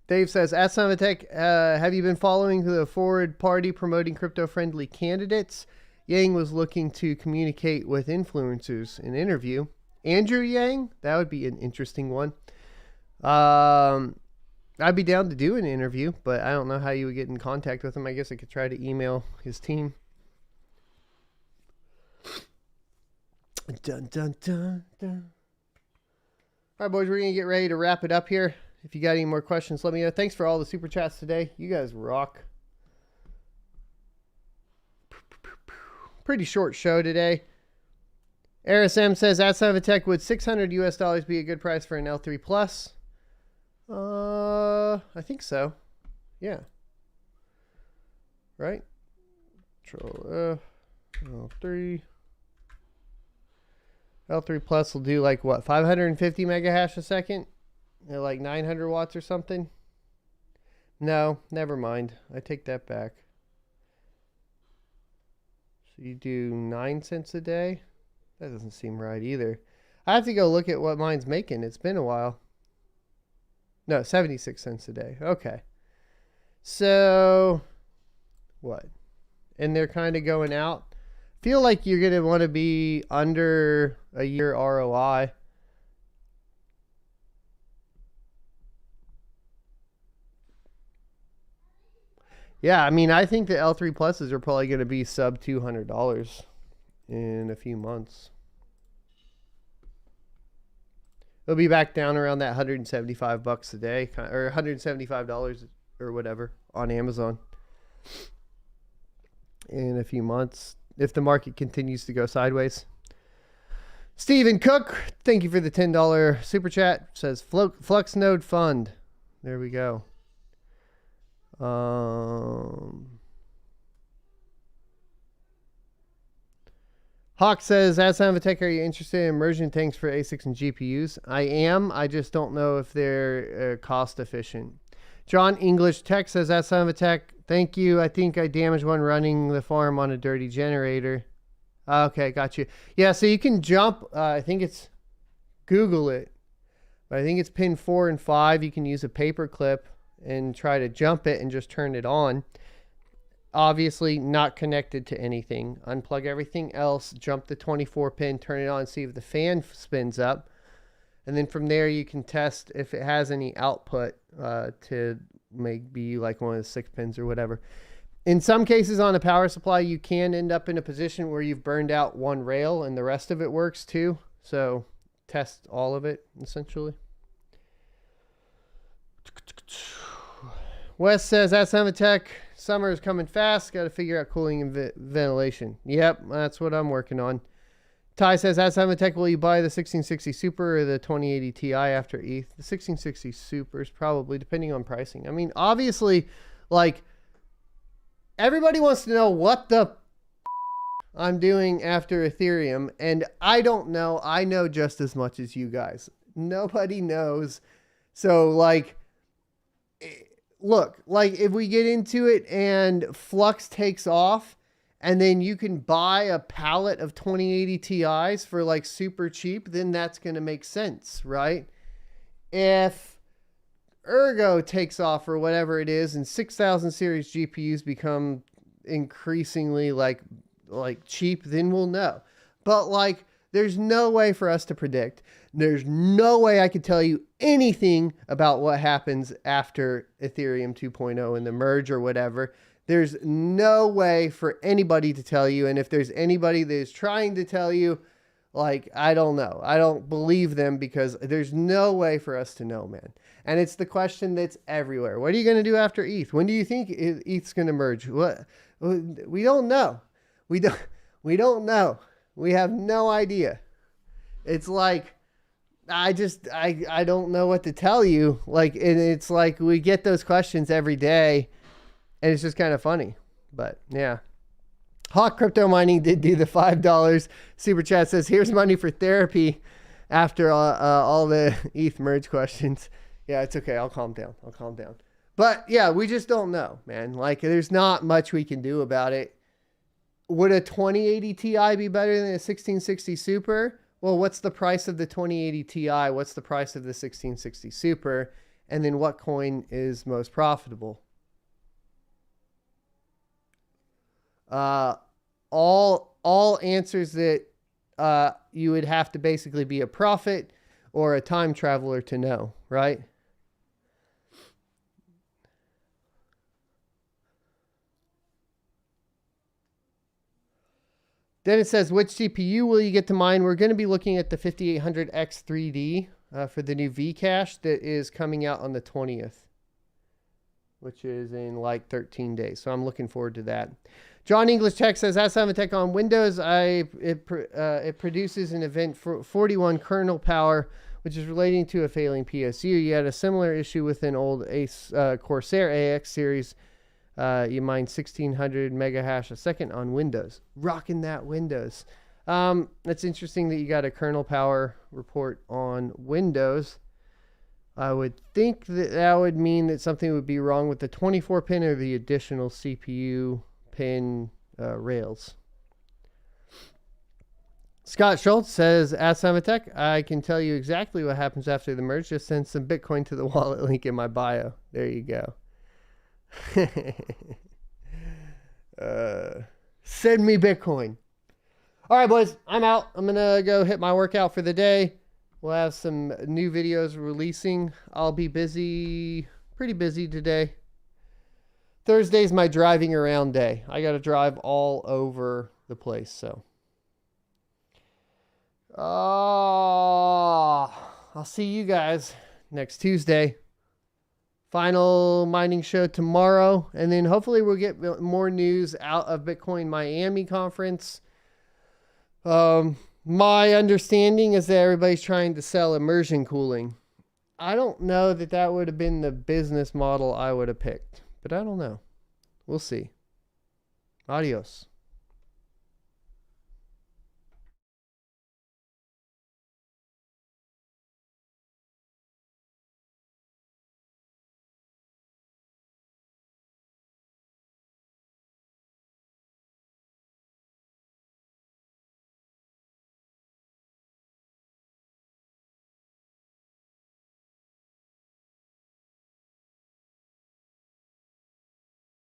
Dave says, ask Simon Tech, have you been following the forward party promoting crypto-friendly candidates? Yang was looking to communicate with influencers in interview. Andrew Yang, that would be an interesting one. I'd be down to do an interview, but I don't know how you would get in contact with him. I guess I could try to email his team. Dun, dun, dun, dun. All right, boys, we're going to get ready to wrap it up here. If you got any more questions, let me know. Thanks for all the super chats today. You guys rock. Pretty short show today. RSM says, at Simon Tech, would $600 be a good price for an L3 Plus? I think so. Yeah. Right? Control L3. L3 Plus will do like what? 550 mega hash a second? Like 900 watts or something? No, never mind. I take that back. So you do 9 cents a day? That doesn't seem right either. I have to go look at what mine's making. It's been a while. No, 76 cents a day. Okay. So, what? And they're kind of going out. Feel like you're going to want to be under a year ROI. Yeah, I mean, I think the L3 Pluses are probably going to be sub $200 in a few months. It'll be back down around that $175 a day, or $175 or whatever on Amazon in a few months, if the market continues to go sideways. Stephen Cook, thank you for the $10 super chat. Says Flux Node Fund. There we go. Hawk says, as Tech, are you interested in immersion tanks for ASICs and GPUs? I am. I just don't know if they're cost efficient. John English Tech says, as Tech, thank you. I think I damaged one running the farm on a dirty generator. Okay, got you. Yeah, so you can jump. I think it's, Google it. But I think it's pin 4 and 5. You can use a paper clip and try to jump it and just turn it on. Obviously not connected to anything. Unplug everything else, jump the 24 pin, turn it on, see if the fan spins up. And then from there you can test if it has any output to maybe like one of the 6 pins or whatever. In some cases on a power supply, you can end up in a position where you've burned out one rail and the rest of it works too. So test all of it essentially. Wes says, at Tech, summer is coming fast. Got to figure out cooling and ventilation. Yep, that's what I'm working on. Ty says, at Tech, will you buy the 1660 Super or the 2080 Ti after ETH? The 1660 Super is probably, depending on pricing. I mean, obviously, like, everybody wants to know what the I'm doing after Ethereum, and I don't know. I know just as much as you guys. Nobody knows. So, like, look, like, if we get into it and Flux takes off, and then you can buy a pallet of 2080 Ti's for, like, super cheap, then that's going to make sense, right? If Ergo takes off or whatever it is, and 6000 series GPUs become increasingly, like cheap, then we'll know. But, like, there's no way for us to predict. There's no way I could tell you anything about what happens after Ethereum 2.0 and the merge or whatever. There's no way for anybody to tell you. And if there's anybody that is trying to tell you, like, I don't know. I don't believe them, because there's no way for us to know, man. And it's the question that's everywhere. What are you going to do after ETH? When do you think ETH's going to merge? What? We don't know. We don't know. We have no idea. It's like, I don't know what to tell you. Like, and it's like, we get those questions every day, and it's just kind of funny. But yeah. Hawk Crypto Mining did do the $5 super chat. Says, here's money for therapy after all the ETH merge questions. Yeah, it's okay. I'll calm down. But yeah, we just don't know, man. Like, there's not much we can do about it. Would a 2080 Ti be better than a 1660 Super? Well, what's the price of the 2080 Ti? What's the price of the 1660 Super? And then what coin is most profitable? All answers that you would have to basically be a prophet or a time traveler to know, right? Then it says, which CPU will you get to mine? We're going to be looking at the 5800X 3D for the new Vcache that is coming out on the 20th, which is in like 13 days. So I'm looking forward to that. John English Tech says, as Tech on Windows, it produces an event for 41 kernel power, which is relating to a failing PSU. You had a similar issue with an old Corsair AX series. You mine 1600 mega hash a second on Windows. Rocking that Windows. It's interesting that you got a kernel power report on Windows. I would think that would mean that something would be wrong with the 24 pin or the additional CPU pin rails. Scott Schultz says, ask Tech, I can tell you exactly what happens after the merge. Just send some Bitcoin to the wallet link in my bio. There you go. Send me Bitcoin. All right, boys, I'm out. I'm gonna go hit my workout for the day. We'll have some new videos releasing. I'll be busy, pretty busy today. Thursday's my driving around day. I got to drive all over the place, so. I'll see you guys next Tuesday. Final mining show tomorrow, and then hopefully we'll get more news out of Bitcoin Miami conference. My understanding is that everybody's trying to sell immersion cooling. I don't know that that would have been the business model I would have picked, but I don't know. We'll see. Adios.